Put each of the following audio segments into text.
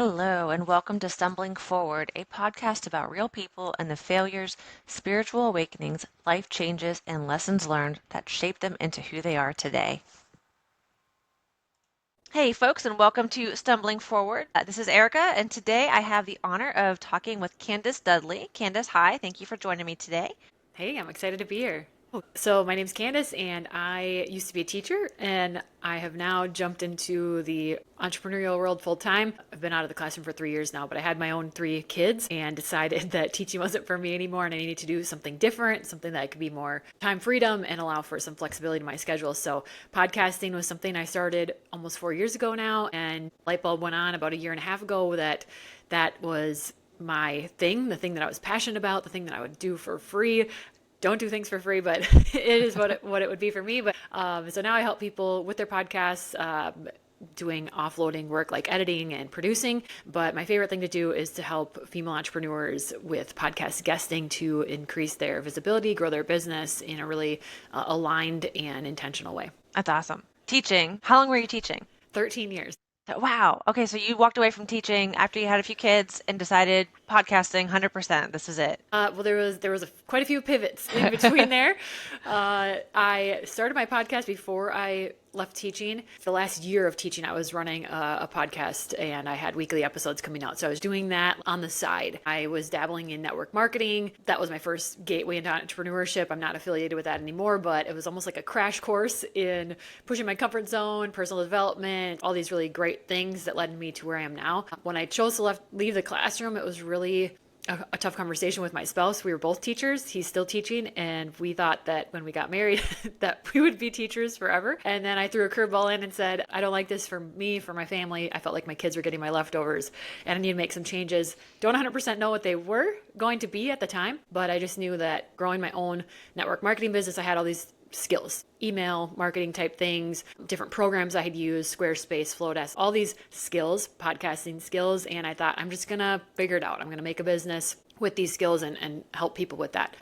Hello, and welcome to Stumbling Forward, a podcast about real people and the failures, spiritual awakenings, life changes, and lessons learned that shape them into who they are today. Hey, folks, and welcome to Stumbling Forward. This is Erica, and today I have the honor of talking with Candace Dudley. Candace, hi. Thank you for joining me today. Hey, I'm excited to be here. So, my name's Candace, and I used to be a teacher, and I have now jumped into the entrepreneurial world full time. I've been out of the classroom for 3 years now, but I had my own three kids and decided that teaching wasn't for me anymore, and I needed to do something different, something that could be more time freedom and allow for some flexibility in my schedule. So, podcasting was something I started almost 4 years ago now, and light bulb went on about a year and a half ago that was my thing, the thing that I was passionate about, the thing that I would do for free. Don't do things for free, but it is what it would be for me. But so now I help people with their podcasts, doing offloading work like editing and producing. But my favorite thing to do is to help female entrepreneurs with podcast guesting to increase their visibility, grow their business in a really aligned and intentional way. That's awesome. Teaching. How long were you teaching? 13 years. Wow. Okay, so you walked away from teaching after you had a few kids and decided podcasting 100%. This is it. Well, there was quite a few pivots in between there. I started my podcast before I left teaching. The last year of teaching, I was running a podcast and I had weekly episodes coming out. So I was doing that on the side. I was dabbling in network marketing. That was my first gateway into entrepreneurship. I'm not affiliated with that anymore, but it was almost like a crash course in pushing my comfort zone, personal development, all these really great things that led me to where I am now. When I chose to leave the classroom, it was really a tough conversation with my spouse. We were both teachers. He's still teaching. And we thought that when we got married that we would be teachers forever. And then I threw a curveball in and said, I don't like this for me, for my family. I felt like my kids were getting my leftovers and I need to make some changes. Don't 100% know what they were going to be at the time, but I just knew that growing my own network marketing business, I had all these skills, email marketing type things, different programs I had used, Squarespace, Flowdesk, all these skills, podcasting skills. And I thought, I'm just going to figure it out. I'm going to make a business with these skills and help people with that.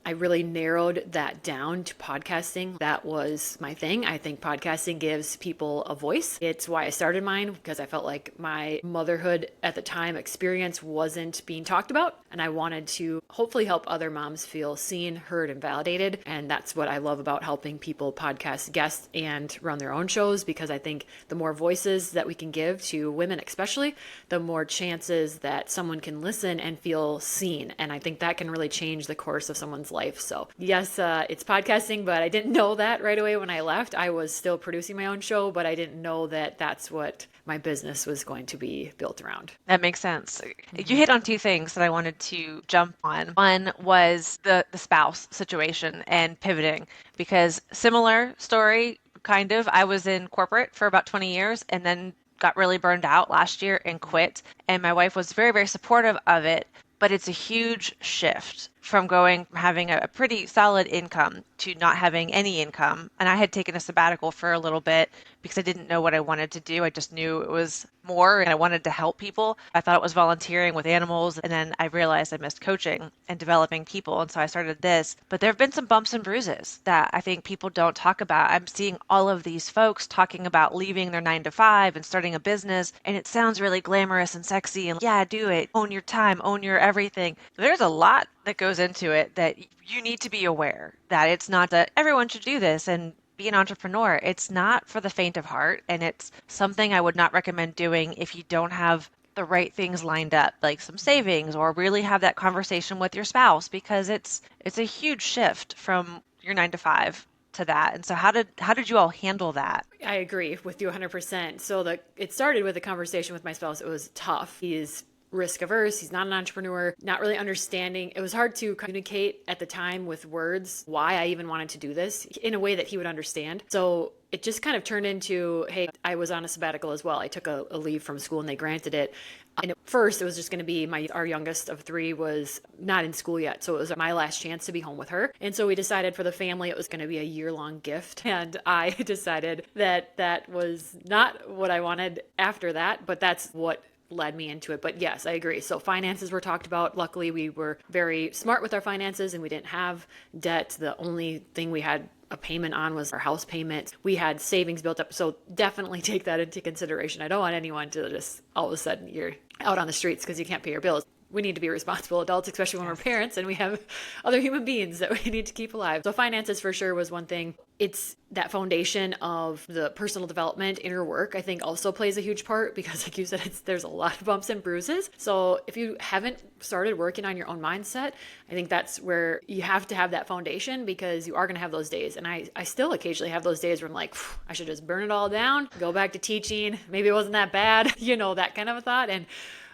I really narrowed that down to podcasting. That was my thing. I think podcasting gives people a voice. It's why I started mine, because I felt like my motherhood at the time experience wasn't being talked about. And I wanted to hopefully help other moms feel seen, heard, and validated. And that's what I love about helping people podcast guests and run their own shows, because I think the more voices that we can give to women, especially, the more chances that someone can listen and feel seen. And I think that can really change the course of someone's life. So yes, it's podcasting, but I didn't know that right away when I left. I was still producing my own show, but I didn't know that that's what my business was going to be built around. That makes sense. You hit on two things that I wanted to jump on. One was the spouse situation and pivoting, because similar story, kind of. I was in corporate for about 20 years and then got really burned out last year and quit. And my wife was very, very supportive of it. But it's a huge shift from going from having a pretty solid income to not having any income. And I had taken a sabbatical for a little bit because I didn't know what I wanted to do. I just knew it was more and I wanted to help people. I thought it was volunteering with animals. And then I realized I missed coaching and developing people. And so I started this. But there have been some bumps and bruises that I think people don't talk about. I'm seeing all of these folks talking about leaving their 9 to 5 and starting a business. And it sounds really glamorous and sexy. And yeah, do it. Own your time, own your everything. There's a lot that goes into it that you need to be aware that it's not that everyone should do this and be an entrepreneur. It's not for the faint of heart, and it's something I would not recommend doing if you don't have the right things lined up, like some savings, or really have that conversation with your spouse, because it's a huge shift from your 9 to 5 to that. And so how did you all handle that? I agree with you 100%. So it started with a conversation with my spouse. It was tough. He's risk averse. He's not an entrepreneur, not really understanding. It was hard to communicate at the time with words why I even wanted to do this in a way that he would understand. So it just kind of turned into, hey, I was on a sabbatical as well. I took a leave from school and they granted it. And at first it was just going to be our youngest of 3 was not in school yet. So it was my last chance to be home with her. And so we decided for the family, it was going to be a year-long gift. And I decided that was not what I wanted after that, but that's what led me into it. But yes, I agree. So finances were talked about. Luckily, we were very smart with our finances and we didn't have debt. The only thing we had a payment on was our house payment. We had savings built up. So definitely take that into consideration. I don't want anyone to just all of a sudden you're out on the streets because you can't pay your bills. We need to be responsible adults, especially when we're parents and we have other human beings that we need to keep alive. So finances for sure was one thing. It's that foundation of the personal development, inner work, I think also plays a huge part because like you said, there's a lot of bumps and bruises. So if you haven't started working on your own mindset, I think that's where you have to have that foundation because you are going to have those days. And I still occasionally have those days where I'm like, I should just burn it all down, go back to teaching. Maybe it wasn't that bad, that kind of a thought.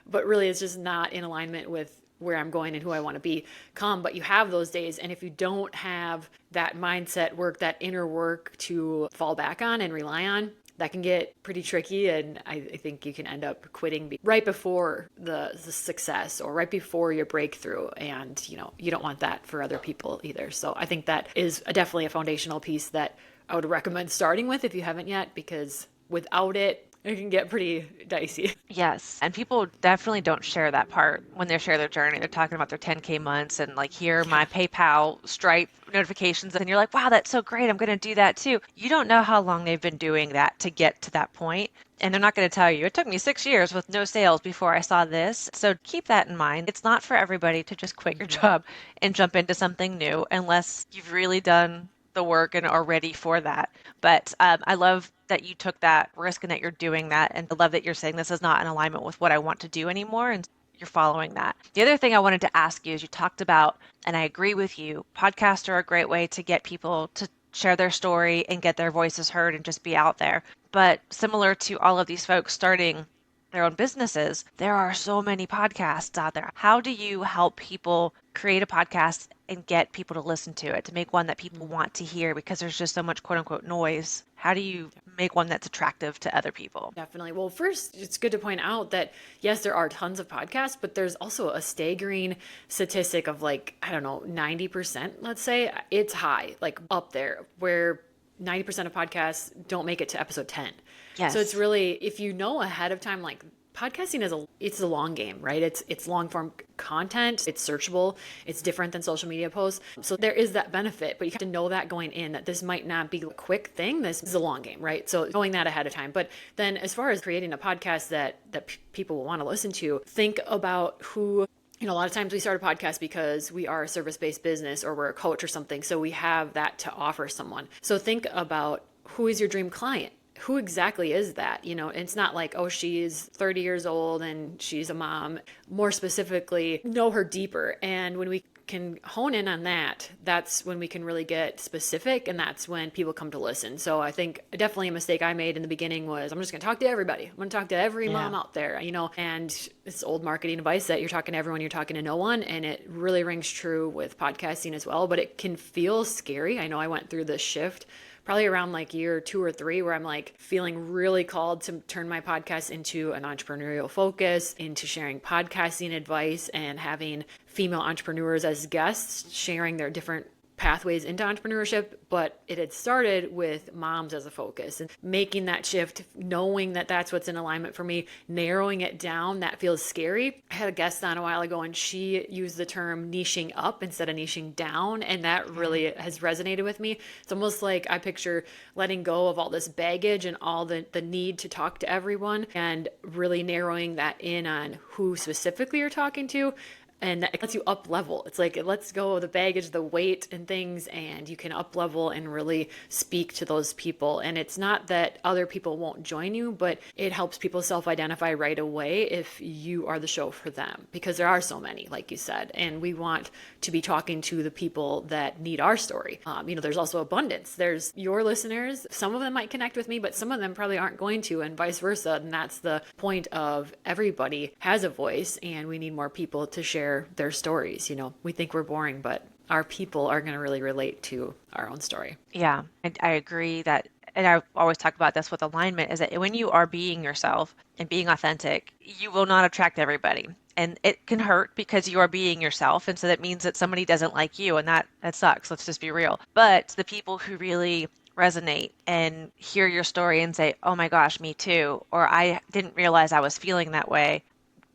But really it's just not in alignment with where I'm going and who I want to become. But you have those days. And if you don't have that mindset work, that inner work to fall back on and rely on, that can get pretty tricky. And I think you can end up quitting right before the success or right before your breakthrough. And, you don't want that for other people either. So I think that is definitely a foundational piece that I would recommend starting with if you haven't yet, because without it, it can get pretty dicey. Yes. And people definitely don't share that part when they share their journey. They're talking about their 10K months and like, here are my Yeah. PayPal, Stripe notifications. And you're like, wow, that's so great. I'm going to do that too. You don't know how long they've been doing that to get to that point. And they're not going to tell you, it took me 6 years with no sales before I saw this. So keep that in mind. It's not for everybody to just quit your job and jump into something new unless you've really done the work and are ready for that. But I love that you took that risk and that you're doing that. And I love that you're saying this is not in alignment with what I want to do anymore. And you're following that. The other thing I wanted to ask you is you talked about, and I agree with you, podcasts are a great way to get people to share their story and get their voices heard and just be out there. But similar to all of these folks starting their own businesses, there are so many podcasts out there. How do you help people create a podcast and get people to listen to it, to make one that people want to hear because there's just so much quote unquote noise? How do you make one that's attractive to other people? Definitely. Well, first, it's good to point out that yes, there are tons of podcasts, but there's also a staggering statistic of like, I don't know, 90%, let's say. It's high, like up there, where 90% of podcasts don't make it to episode 10. So it's Yes. really, if you know ahead of time, like podcasting it's a long game, right? It's long form content, it's searchable, it's different than social media posts. So there is that benefit, but you have to know that going in that this might not be a quick thing. This is a long game, right? So knowing that ahead of time. But then as far as creating a podcast that people will want to listen to, think about who. A lot of times we start a podcast because we are a service-based business or we're a coach or something. So we have that to offer someone. So think about who is your dream client? Who exactly is that? It's not like, oh, she's 30 years old and she's a mom. More specifically, know her deeper. And when we can hone in on that, that's when we can really get specific, and that's when people come to listen. So I think definitely a mistake I made in the beginning was I'm just going to talk to everybody. I'm going to talk to every mom out there, and it's old marketing advice that you're talking to everyone, you're talking to no one. And it really rings true with podcasting as well, but it can feel scary. I know I went through this shift probably around like year 2 or 3 where I'm like feeling really called to turn my podcast into an entrepreneurial focus, into sharing podcasting advice and having female entrepreneurs as guests sharing their different pathways into entrepreneurship. But it had started with moms as a focus and making that shift, knowing that that's what's in alignment for me, narrowing it down. That feels scary. I had a guest on a while ago and she used the term niching up instead of niching down. And that really has resonated with me. It's almost like I picture letting go of all this baggage and all the need to talk to everyone and really narrowing that in on who specifically you're talking to. And it lets you up level. It's like it lets go of the baggage, the weight and things, and you can up level and really speak to those people. And it's not that other people won't join you, but it helps people self-identify right away if you are the show for them, because there are so many, like you said, and we want to be talking to the people that need our story. There's also abundance. There's your listeners. Some of them might connect with me, but some of them probably aren't going to, and vice versa. And that's the point of everybody has a voice, and we need more people to share their stories. We think we're boring, but our people are going to really relate to our own story. Yeah, I agree that, and I always talk about this with alignment, is that when you are being yourself and being authentic, you will not attract everybody. And it can hurt because you are being yourself. And so that means that somebody doesn't like you, and that sucks. Let's just be real. But the people who really resonate and hear your story and say, oh my gosh, me too, or I didn't realize I was feeling that way.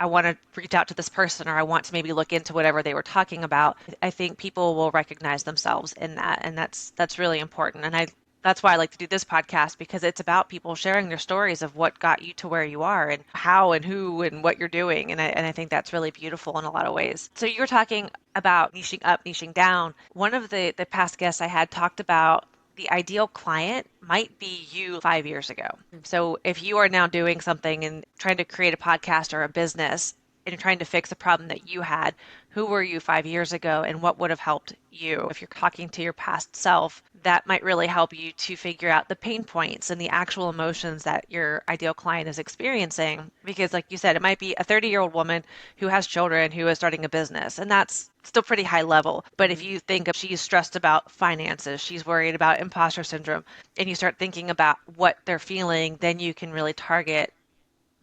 I want to reach out to this person, or I want to maybe look into whatever they were talking about. I think people will recognize themselves in that, and that's really important. And that's why I like to do this podcast, because it's about people sharing their stories of what got you to where you are and how and who and what you're doing. And I think that's really beautiful in a lot of ways. So you were talking about niching up, niching down. One of the past guests I had talked about the ideal client might be you 5 years ago. So if you are now doing something and trying to create a podcast or a business and you're trying to fix a problem that you had, who were you 5 years ago and what would have helped you? If you're talking to your past self, that might really help you to figure out the pain points and the actual emotions that your ideal client is experiencing. Because, like you said, it might be a 30-year-old woman who has children who is starting a business, and that's still pretty high level. But if you think of she's stressed about finances, she's worried about imposter syndrome, and you start thinking about what they're feeling, then you can really target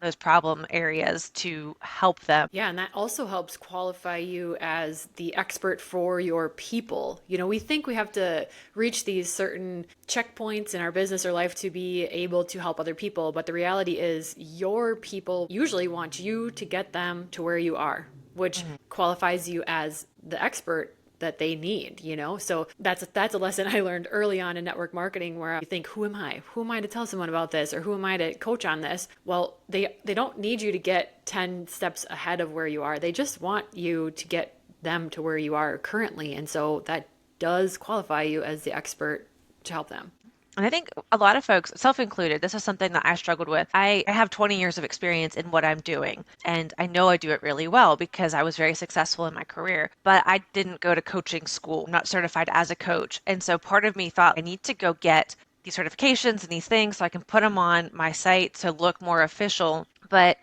those problem areas to help them. Yeah, and that also helps qualify you as the expert for your people. You know, we think we have to reach these certain checkpoints in our business or life to be able to help other people, but the reality is your people usually want you to get them to where you are, which qualifies you as the expert that they need, you know? So that's a lesson I learned early on in network marketing, where you think, who am I? Who am I to tell someone about this? Or who am I to coach on this? Well, they don't need you to get 10 steps ahead of where you are. They just want you to get them to where you are currently. And so that does qualify you as the expert to help them. And I think a lot of folks, self included, this is something that I struggled with. I have 20 years of experience in what I'm doing, and I know I do it really well because I was very successful in my career, but I didn't go to coaching school. I'm not certified as a coach. And so part of me thought I need to go get these certifications and these things so I can put them on my site to look more official. But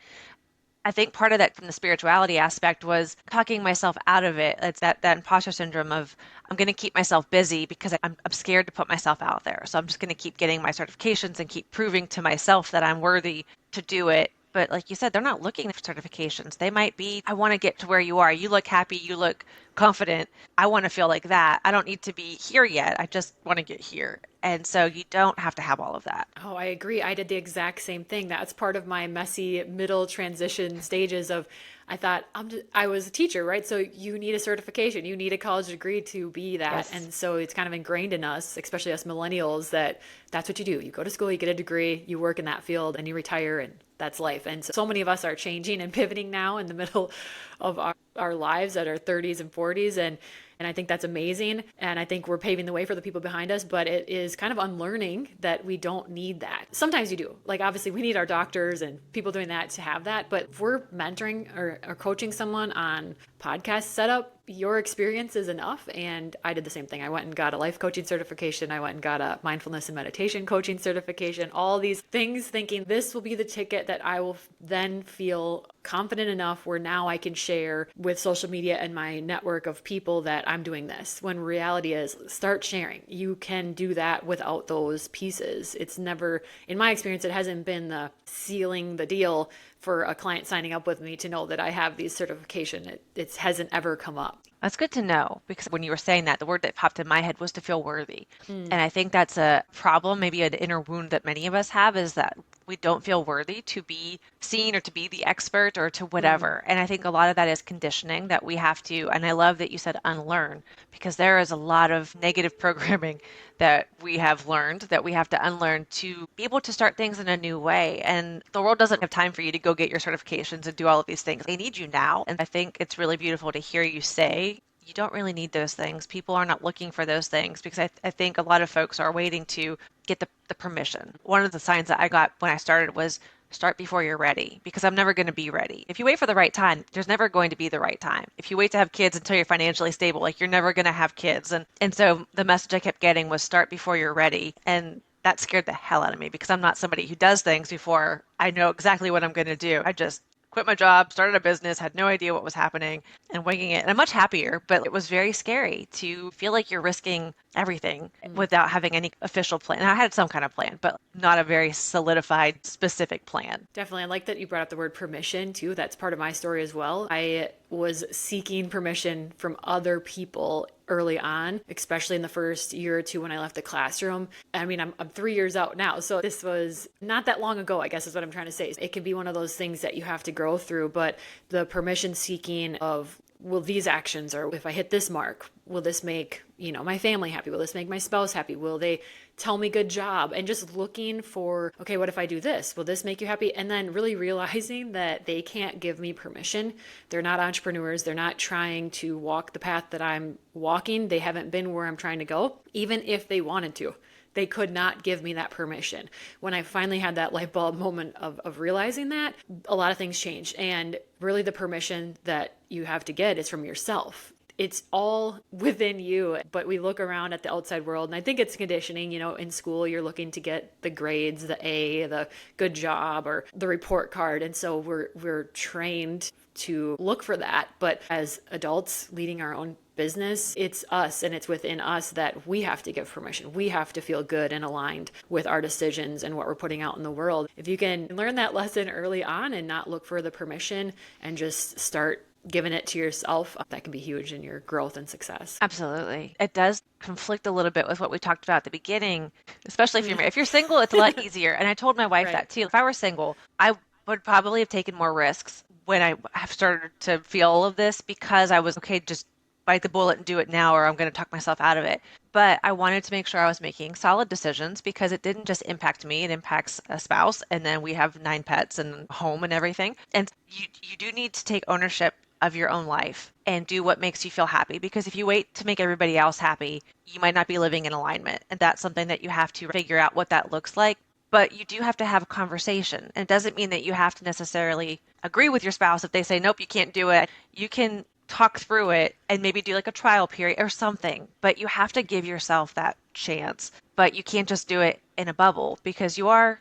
I think part of that from the spirituality aspect was talking myself out of it. It's that imposter syndrome of I'm going to keep myself busy because I'm scared to put myself out there. So I'm just going to keep getting my certifications and keep proving to myself that I'm worthy to do it. But like you said, they're not looking for certifications. They might be, I want to get to where you are. You look happy. You look confident. I want to feel like that. I don't need to be here yet. I just want to get here. And so you don't have to have all of that. Oh, I agree. I did the exact same thing. That's part of my messy middle transition stages of I thought I was a teacher, right? So you need a certification, you need a college degree to be that. Yes. And so it's kind of ingrained in us, especially us millennials, that that's what you do. You go to school, you get a degree, you work in that field, and you retire, and that's life. And so many of us are changing and pivoting now in the middle of our lives at our 30s and 40s. And I think that's amazing. And I think we're paving the way for the people behind us, but it is kind of unlearning that we don't need that. Sometimes you do. Like, obviously, we need our doctors and people doing that to have that. But if we're mentoring or coaching someone on podcast setup, your experience is enough. And I did the same thing. I went and got a life coaching certification. I went and got a mindfulness and meditation coaching certification, all these things, thinking this will be the ticket that I will then feel confident enough where now I can share with social media and my network of people that I'm doing this. When reality is, start sharing. You can do that without those pieces. It's never, in my experience, it hasn't been the sealing the deal for a client signing up with me to know that I have these certification. It hasn't ever come up. That's good to know, because when you were saying that, the word that popped in my head was to feel worthy. And I think that's a problem, maybe an inner wound that many of us have, is that we don't feel worthy to be seen or to be the expert or to whatever. And I think a lot of that is conditioning that we have to, and I love that you said unlearn, because there is a lot of negative programming that we have learned that we have to unlearn to be able to start things in a new way. And the world doesn't have time for you to go get your certifications and do all of these things. They need you now. And I think it's really beautiful to hear you say, you don't really need those things. People are not looking for those things, because I think a lot of folks are waiting to get the permission. One of the signs that I got when I started was start before you're ready, because I'm never going to be ready. If you wait for the right time, there's never going to be the right time. If you wait to have kids until you're financially stable, like you're never going to have kids. And so the message I kept getting was start before you're ready. And that scared the hell out of me, because I'm not somebody who does things before I know exactly what I'm going to do. I just quit my job, started a business, had no idea what was happening, and winging it. And I'm much happier, but it was very scary to feel like you're risking everything without having any official plan. And I had some kind of plan, but not a very solidified, specific plan. Definitely. I like that you brought up the word permission too. That's part of my story as well. I was seeking permission from other people early on, especially in the first year or two when I left the classroom. I mean, I'm 3 years out now, so this was not that long ago, I guess is what I'm trying to say. It can be one of those things that you have to grow through, but the permission seeking of, will these actions, or if I hit this mark, will this make, my family happy? Will this make my spouse happy? Will they tell me good job? And just looking for, okay, what if I do this? Will this make you happy? And then really realizing that they can't give me permission. They're not entrepreneurs. They're not trying to walk the path that I'm walking. They haven't been where I'm trying to go, even if they wanted to. They could not give me that permission. When I finally had that light bulb moment of realizing that, a lot of things changed. And really the permission that you have to get is from yourself. It's all within you, but we look around at the outside world, and I think it's conditioning. In school, you're looking to get the grades, the A, the good job, or the report card. And so we're trained to look for that. But as adults leading our own business, it's us, and it's within us that we have to give permission. We have to feel good and aligned with our decisions and what we're putting out in the world. If you can learn that lesson early on and not look for the permission and just start giving it to yourself, that can be huge in your growth and success. Absolutely. It does conflict a little bit with what we talked about at the beginning, especially if you're single, it's a lot easier. And I told my wife Right. that too. If I were single, I would probably have taken more risks when I have started to feel all of this, because I was okay, just bite the bullet and do it now, or I'm going to talk myself out of it. But I wanted to make sure I was making solid decisions, because it didn't just impact me, it impacts a spouse. And then we have 9 pets and home and everything. And you do need to take ownership of your own life and do what makes you feel happy. Because if you wait to make everybody else happy, you might not be living in alignment. And that's something that you have to figure out what that looks like. But you do have to have a conversation. And it doesn't mean that you have to necessarily agree with your spouse if they say, nope, you can't do it. You can talk through it and maybe do like a trial period or something. But you have to give yourself that chance. But you can't just do it in a bubble, because you are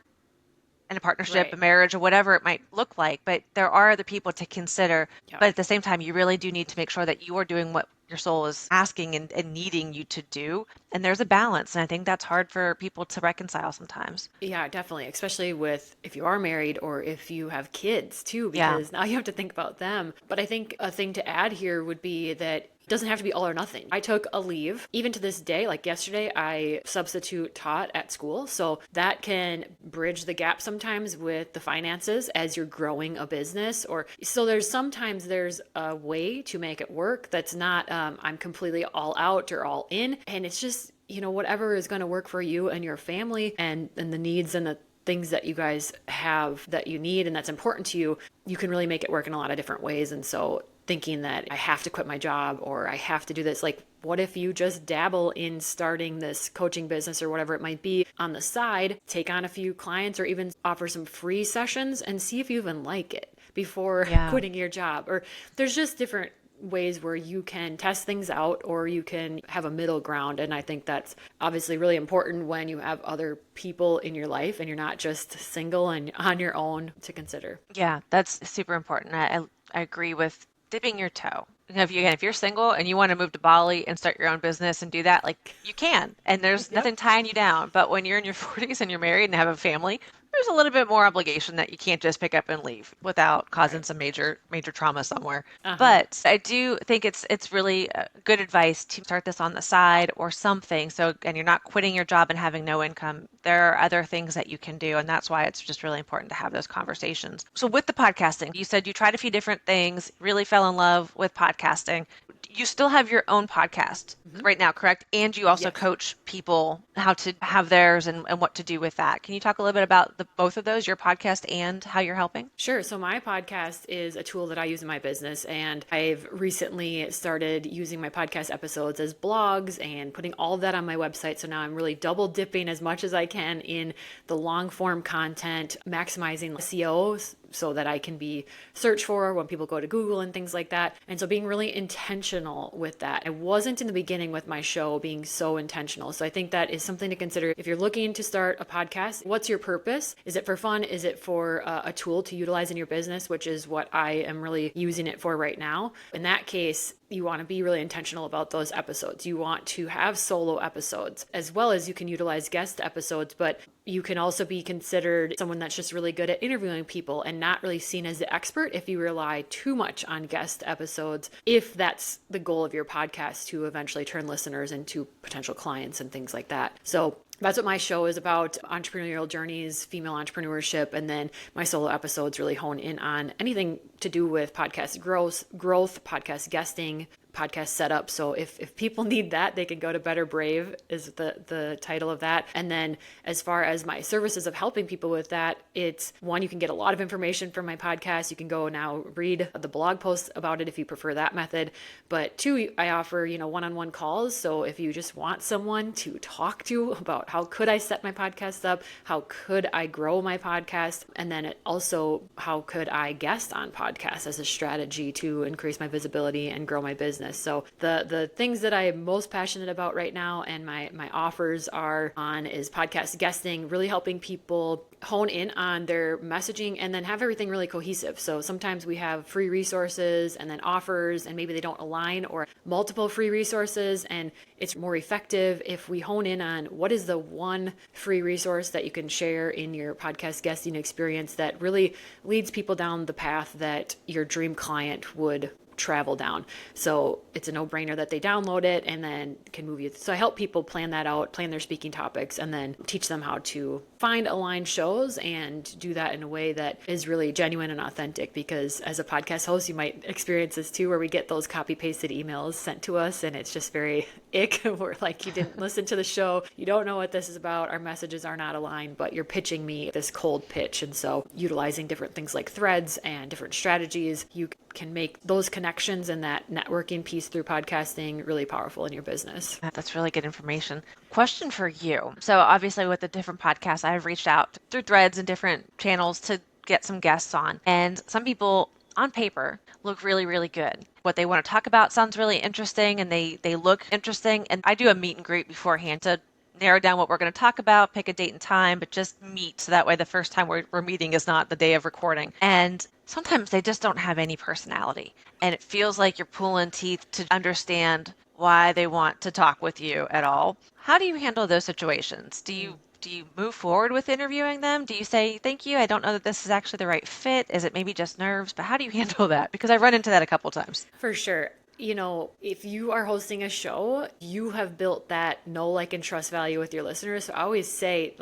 in a partnership, a Right. marriage, or whatever it might look like. But there are other people to consider. Yeah. But at the same time, you really do need to make sure that you are doing what your soul is asking and needing you to do. And there's a balance. And I think that's hard for people to reconcile sometimes. Yeah, definitely. Especially with if you are married or if you have kids too, Yeah. because now you have to think about them. But I think a thing to add here would be that it doesn't have to be all or nothing. I took a leave. Even to this day, like yesterday, I substitute taught at school. So that can bridge the gap sometimes with the finances as you're growing a business. Or so sometimes there's a way to make it work that's not, I'm completely all out or all in. And it's just, whatever is going to work for you and your family, and the needs and the things that you guys have that you need and that's important to you, you can really make it work in a lot of different ways. And so thinking that I have to quit my job or I have to do this, like, what if you just dabble in starting this coaching business or whatever it might be on the side, take on a few clients or even offer some free sessions and see if you even like it before Yeah. quitting your job? Or there's just different ways where you can test things out, or you can have a middle ground. And I think that's obviously really important when you have other people in your life and you're not just single and on your own to consider. Yeah, that's super important. I agree with dipping your toe. If you're single and you want to move to Bali and start your own business and do that, like, you can, and there's Yep. nothing tying you down. But when you're in your 40s and you're married and have a family, there's a little bit more obligation that you can't just pick up and leave without causing Right. some major trauma somewhere. Uh-huh. But I do think it's really good advice to start this on the side or something. So, and you're not quitting your job and having no income. There are other things that you can do, and that's why it's just really important to have those conversations. So with the podcasting, you said you tried a few different things, really fell in love with podcasting. You still have your own podcast right now, correct? And you also Yes. coach people how to have theirs and what to do with that. Can you talk a little bit about both of those, your podcast and how you're helping? Sure. So my podcast is a tool that I use in my business, and I've recently started using my podcast episodes as blogs and putting all of that on my website. So now I'm really double dipping as much as I can in the long form content, maximizing SEO so that I can be searched for when people go to Google and things like that. And so being really intentional with that. I wasn't in the beginning with my show being so intentional. So I think that is something to consider. If you're looking to start a podcast, what's your purpose? Is it for fun? Is it for a tool to utilize in your business, which is what I am really using it for right now? In that case, you want to be really intentional about those episodes. You want to have solo episodes, as well as you can utilize guest episodes, but you can also be considered someone that's just really good at interviewing people and not really seen as the expert if you rely too much on guest episodes, if that's the goal of your podcast, to eventually turn listeners into potential clients and things like that. So that's what my show is about: entrepreneurial journeys, female entrepreneurship, and then my solo episodes really hone in on anything to do with podcast growth, podcast guesting, podcast setup. So if people need that, they can go to Better Brave is the title of that. And then as far as my services of helping people with that, it's one, you can get a lot of information from my podcast. You can go now read the blog posts about it if you prefer that method. But two, I offer, one-on-one calls. So if you just want someone to talk to about how could I set my podcast up, how could I grow my podcast, and then also how could I guest on podcasts as a strategy to increase my visibility and grow my business. So the things that I am most passionate about right now and my offers is podcast guesting, really helping people hone in on their messaging and then have everything really cohesive. So sometimes we have free resources and then offers, and maybe they don't align, or multiple free resources, and it's more effective if we hone in on what is the one free resource that you can share in your podcast guesting experience that really leads people down the path that your dream client would travel down. So it's a no-brainer that they download it and then can move you. So I help people plan that out, plan their speaking topics, and then teach them how to find aligned shows and do that in a way that is really genuine and authentic. Because as a podcast host, you might experience this too, where we get those copy-pasted emails sent to us and it's just very ick. We're like, you didn't listen to the show. You don't know what this is about. Our messages are not aligned, but you're pitching me this cold pitch. And so utilizing different things like threads and different strategies, you can make those connections and that networking piece through podcasting really powerful in your business. That's really good information. Question for you. So obviously with the different podcasts, I've reached out through threads and different channels to get some guests on. And some people on paper look really, really good. What they want to talk about sounds really interesting and they look interesting. And I do a meet and greet beforehand to narrow down what we're going to talk about, pick a date and time, but just meet. So that way the first time we're meeting is not the day of recording. And sometimes they just don't have any personality. And it feels like you're pulling teeth to understand why they want to talk with you at all. How do you handle those situations? Do you move forward with interviewing them? Do you say, thank you, I don't know that this is actually the right fit? Is it maybe just nerves? But how do you handle that? Because I've run into that a couple times. For sure. If you are hosting a show, you have built that know, like, and trust value with your listeners. So I always say,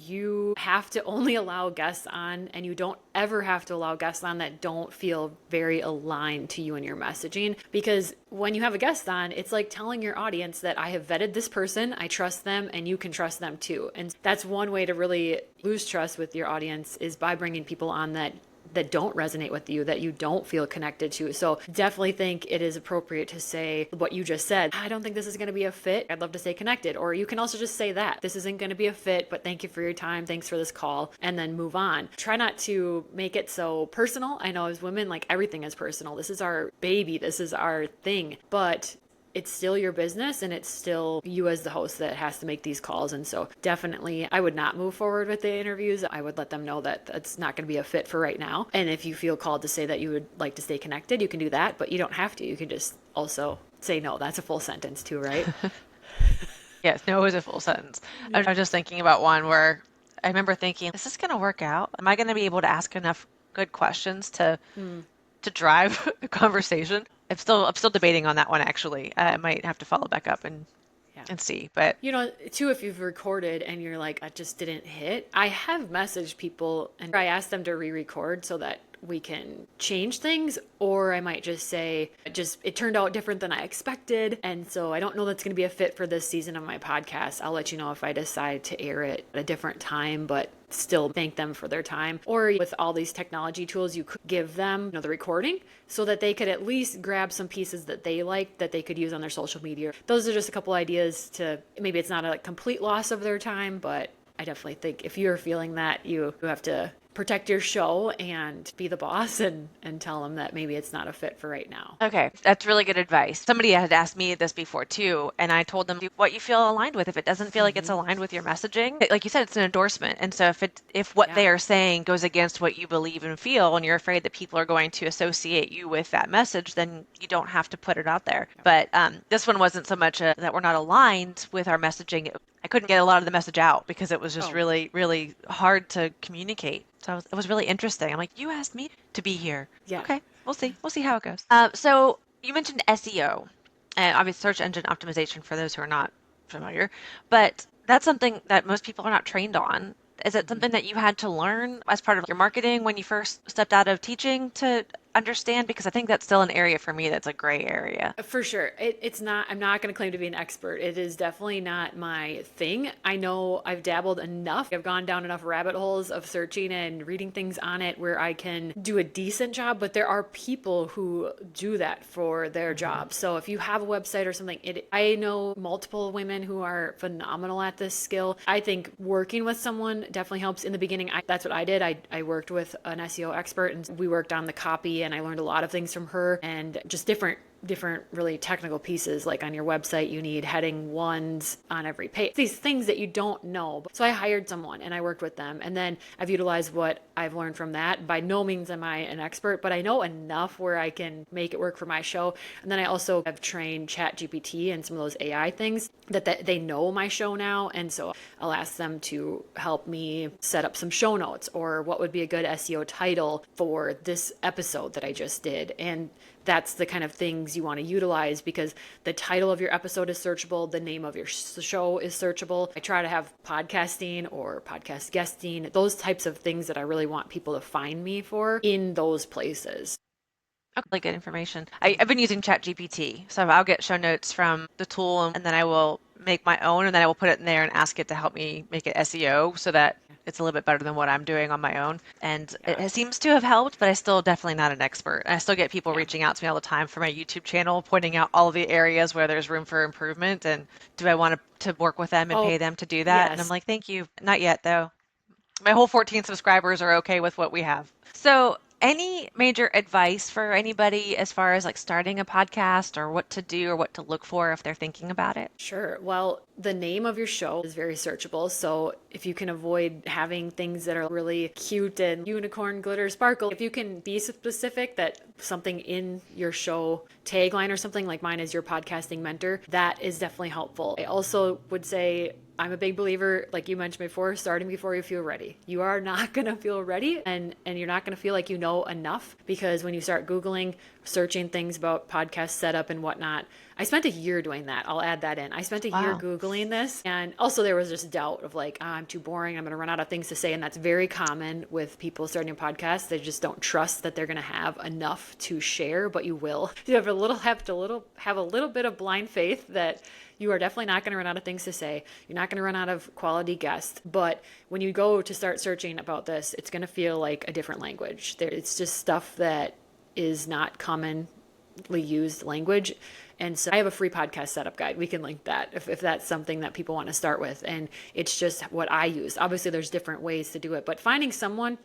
you have to only allow guests on, and you don't ever have to allow guests on that don't feel very aligned to you and your messaging. Because when you have a guest on, it's like telling your audience that I have vetted this person, I trust them, and you can trust them too. And that's one way to really lose trust with your audience, is by bringing people on that don't resonate with you, that you don't feel connected to. So definitely think it is appropriate to say what you just said. I don't think this is going to be a fit. I'd love to stay connected. Or you can also just say that this isn't going to be a fit, but thank you for your time. Thanks for this call. And then move on. Try not to make it so personal. I know as women, everything is personal. This is our baby. This is our thing. But it's still your business and it's still you as the host that has to make these calls. And so definitely I would not move forward with the interviews. I would let them know that it's not going to be a fit for right now. And if you feel called to say that you would like to stay connected, you can do that, but you don't have to. You can just also say no. That's a full sentence too, right? Yes, no is a full sentence. Yeah. I was just thinking about one where I remember thinking, is this going to work out? Am I going to be able to ask enough good questions to drive a conversation? I'm still debating on that one, actually. I might have to follow back up and see. But too, if you've recorded and you're like, I just didn't hit, I have messaged people and I asked them to re-record so that we can change things, or I might just say, it turned out different than I expected, and so I don't know that's going to be a fit for this season of my podcast. I'll let you know if I decide to air it at a different time, but still thank them for their time. Or with all these technology tools, you could give them the recording so that they could at least grab some pieces that they like that they could use on their social media. Those are just a couple ideas to, maybe it's not a complete loss of their time, but I definitely think if you're feeling that, you have to protect your show and be the boss and tell them that maybe it's not a fit for right now. Okay, that's really good advice. Somebody had asked me this before too, and I told them, "Do what you feel aligned with. If it doesn't feel like it's aligned with your messaging, like you said, it's an endorsement. And so if what Yeah. they are saying goes against what you believe and feel, and you're afraid that people are going to associate you with that message, then you don't have to put it out there. But this one wasn't so much that we're not aligned with our messaging. I couldn't get a lot of the message out because it was just Oh, really, really hard to communicate. So it was really interesting. I'm like, you asked me to be here. yeah. Okay, we'll see. We'll see how it goes. So you mentioned SEO, and obviously search engine optimization for those who are not familiar, but that's something that most people are not trained on. Is it something that you had to learn as part of your marketing when you first stepped out of teaching to understand? Because I think that's still an area for me that's a gray area. For sure. It's not, I'm not going to claim to be an expert. It is definitely not my thing. I know I've dabbled enough. I've gone down enough rabbit holes of searching and reading things on it where I can do a decent job, but there are people who do that for their job. So if you have a website or something, I know multiple women who are phenomenal at this skill. I think working with someone definitely helps in the beginning. That's what I did. I worked with an SEO expert and we worked on the copy and I learned a lot of things from her and just different really technical pieces. Like on your website you need heading ones on every page, these things that you don't know. So I hired someone and I worked with them, and then I've utilized what I've learned from that. By no means am I an expert, but I know enough where I can make it work for my show. And then I also have trained ChatGPT and some of those AI things that they know my show now, and so I'll ask them to help me set up some show notes or what would be a good SEO title for this episode that I just did. And that's the kind of things you want to utilize because the title of your episode is searchable, the name of your show is searchable. I try to have podcasting or podcast guesting, those types of things that I really want people to find me for in those places. Okay, really good information. I've been using ChatGPT, so I'll get show notes from the tool and then I will make my own and then I will put it in there and ask it to help me make it SEO so that it's a little bit better than what I'm doing on my own. And Yeah. it seems to have helped, but I still definitely not an expert. I still get people Yeah. reaching out to me all the time for my YouTube channel, pointing out all of the areas where there's room for improvement. And do I want to work with them and Oh, pay them to do that? And I'm yes. like, thank you. Not yet, though. My whole 14 subscribers are okay with what we have. So, any major advice for anybody as far as like starting a podcast or what to do or what to look for if they're thinking about it? Sure. Well, the name of your show is very searchable. So if you can avoid having things that are really cute and unicorn, glitter, sparkle, if you can be specific that something in your show tagline or something like mine is your podcasting mentor, that is definitely helpful. I also would say I'm a big believer, like you mentioned before, starting before you feel ready. You are not going to feel ready and you're not going to feel like you know enough because when you start Googling, searching things about podcast setup and whatnot, I spent a year doing that. I'll add that in. I spent a year Wow. Googling this. And also there was just doubt of like, I'm too boring. I'm going to run out of things to say. And that's very common with people starting a podcast. They just don't trust that they're going to have enough to share, but you will. You have a little bit of blind faith that you are definitely not going to run out of things to say. You're not going to run out of quality guests. But when you go to start searching about this, it's going to feel like a different language. It's just stuff that is not commonly used language. And so I have a free podcast setup guide. We can link that if that's something that people want to start with. And it's just what I use. Obviously, there's different ways to do it, but finding someone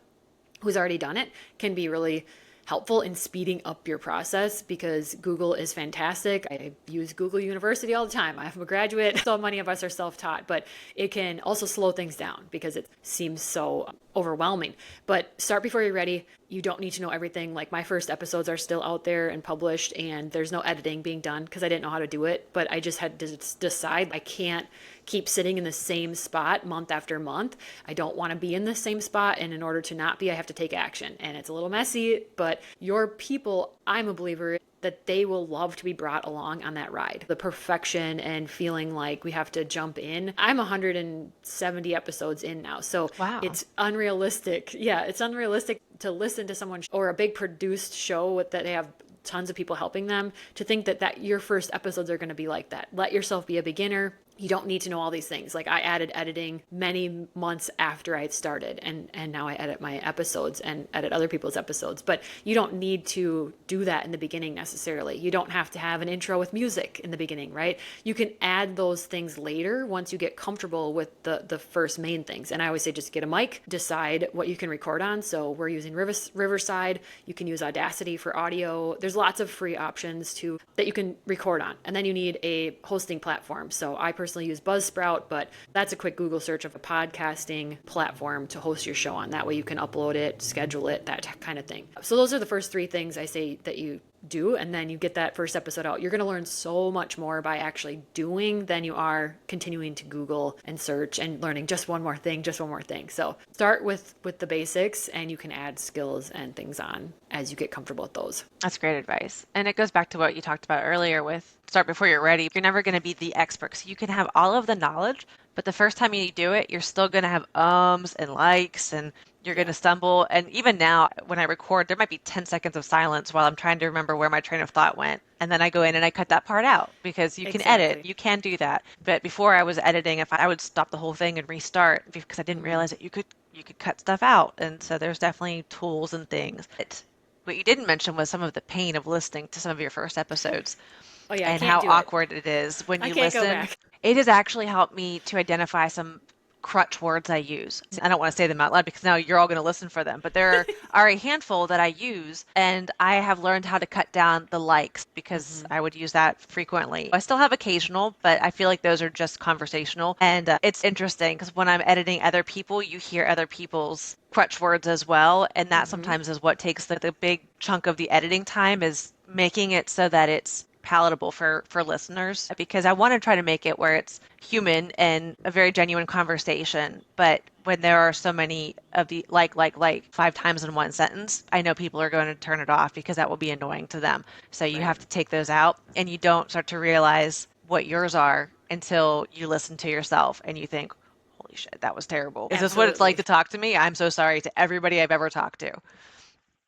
who's already done it can be really helpful in speeding up your process because Google is fantastic. I use Google University all the time. I'm a graduate. So many of us are self-taught, but it can also slow things down because it seems so overwhelming. But start before you're ready. You don't need to know everything. Like my first episodes are still out there and published and there's no editing being done because I didn't know how to do it, but I just had to decide I can't keep sitting in the same spot month after month. I don't want to be in the same spot. And in order to not be, I have to take action. And it's a little messy, but your people, I'm a believer that they will love to be brought along on that ride. The perfection and feeling like we have to jump in. I'm 170 episodes in now. So Wow. it's unrealistic. Yeah, it's unrealistic to listen to someone or a big produced show that they have tons of people helping them to think that your first episodes are going to be like that. Let yourself be a beginner. you don't need to know all these things. Like I added editing many months after I had started, and now I edit my episodes and edit other people's episodes. But you don't need to do that in the beginning necessarily. You don't have to have an intro with music in the beginning, right? You can add those things later once you get comfortable with the first main things. And I always say just get a mic, decide what you can record on. So we're using Riverside. You can use Audacity for audio. There's lots of free options that you can record on. And then you need a hosting platform. So I personally use Buzzsprout, but that's a quick Google search of a podcasting platform to host your show on. That way you can upload it, schedule it, that kind of thing. So those are the first three things I say that you do, and then you get that first episode out. You're going to learn so much more by actually doing than you are continuing to Google and search and learning just one more thing, just one more thing. So start with the basics, and you can add skills and things on as you get comfortable with those. That's great advice. And it goes back to what you talked about earlier with start before you're ready. You're never going to be the expert. So you can have all of the knowledge, but the first time you do it, you're still going to have ums and likes, and you're going to stumble. And even now, when I record, there might be 10 seconds of silence while I'm trying to remember where my train of thought went. And then I go in and I cut that part out because you can edit. You can do that. But before I was editing, if I would stop the whole thing and restart because I didn't realize that you could cut stuff out. And so there's definitely tools and things. What you didn't mention was some of the pain of listening to some of your first episodes. Oh yeah, I And can't how do it. awkward it is when I you can't go listen. back. It has actually helped me to identify some crutch words I use. I don't want to say them out loud because now you're all going to listen for them, but there are a handful that I use, and I have learned how to cut down the likes because I would use that frequently. I still have occasional, but I feel like those are just conversational. And it's interesting because when I'm editing other people, you hear other people's crutch words as well. And that sometimes is what takes the big chunk of the editing time, is making it so that it's palatable for listeners, because I want to try to make it where it's human and a very genuine conversation. But when there are so many of the like 5 times in one sentence, I know people are going to turn it off because that will be annoying to them. So you have to take those out, and you don't start to realize what yours are until you listen to yourself and you think, holy shit, that was terrible. Is this what it's like to talk to me? I'm so sorry to everybody I've ever talked to.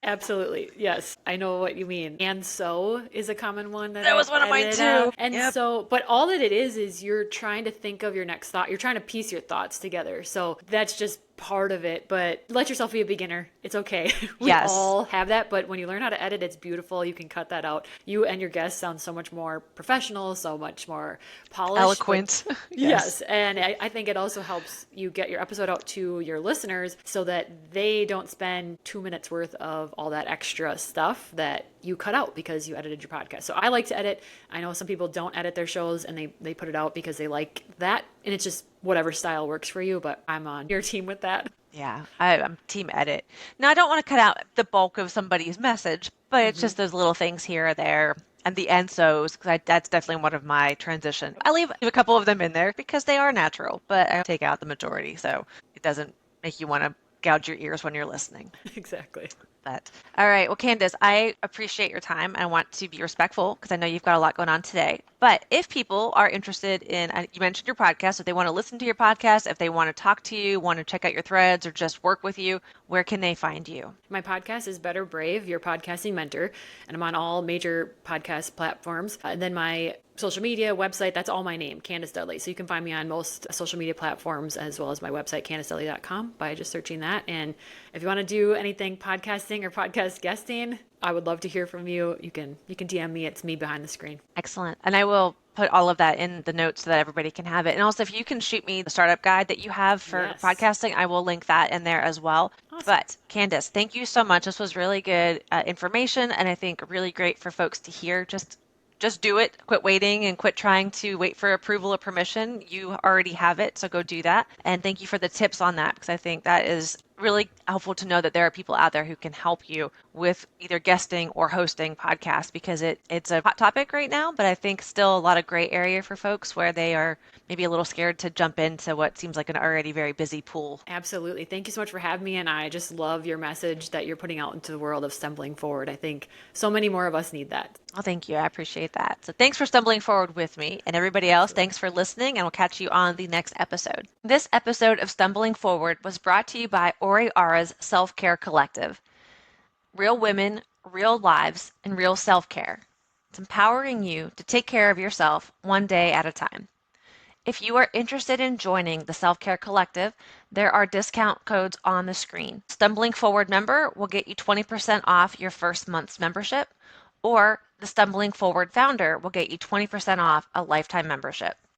Absolutely. Yes. I know what you mean. And so is a common one that That was I've one of mine edited too. out. And so, but all that it is you're trying to think of your next thought. You're trying to piece your thoughts together. So that's just part of it, but let yourself be a beginner. It's okay. We all have that, but when you learn how to edit, it's beautiful. You can cut that out. You and your guests sound so much more professional, so much more polished. Eloquent. Yes. And I think it also helps you get your episode out to your listeners so that they don't spend 2 minutes worth of all that extra stuff that you cut out because you edited your podcast. So I like to edit. I know some people don't edit their shows and they put it out because they like that. And it's just whatever style works for you, but I'm on your team with that. Yeah, I'm team edit. Now, I don't want to cut out the bulk of somebody's message, but it's just those little things here or there. And the and so's, because that's definitely one of my transition. I leave a couple of them in there because they are natural, but I take out the majority so it doesn't make you want to gouge your ears when you're listening. Exactly. But all right, well, Candace, I appreciate your time. I want to be respectful because I know you've got a lot going on today. But if people are interested in, you mentioned your podcast, if they want to listen to your podcast, if they want to talk to you, want to check out your threads, or just work with you, where can they find you? My podcast is Better Brave, Your Podcasting Mentor, and I'm on all major podcast platforms. And then my social media, website, that's all my name, Candace Dudley. So you can find me on most social media platforms as well as my website, CandaceDudley.com, by just searching that. And if you want to do anything podcasting or podcast guesting, I would love to hear from you. You can DM me. It's me behind the screen. Excellent. And I will put all of that in the notes so that everybody can have it. And also, if you can shoot me the startup guide that you have for podcasting, I will link that in there as well. Awesome. But Candace, thank you so much. This was really good information, and I think really great for folks to hear. Just do it. Quit waiting and quit trying to wait for approval or permission. You already have it, so go do that. And thank you for the tips on that, because I think that is really helpful to know that there are people out there who can help you with either guesting or hosting podcasts, because it's a hot topic right now, but I think still a lot of gray area for folks where they are maybe a little scared to jump into what seems like an already very busy pool. Absolutely. Thank you so much for having me. And I just love your message that you're putting out into the world of stumbling forward. I think so many more of us need that. Well, thank you. I appreciate that. So thanks for stumbling forward with me, and everybody else, thanks for listening, and we'll catch you on the next episode. This episode of Stumbling Forward was brought to you by Ori Ara's Self-Care Collective. Real women, real lives, and real self-care. It's empowering you to take care of yourself one day at a time. If you are interested in joining the Self Care Collective, there are discount codes on the screen. Stumbling Forward member will get you 20% off your first month's membership, or the Stumbling Forward founder will get you 20% off a lifetime membership.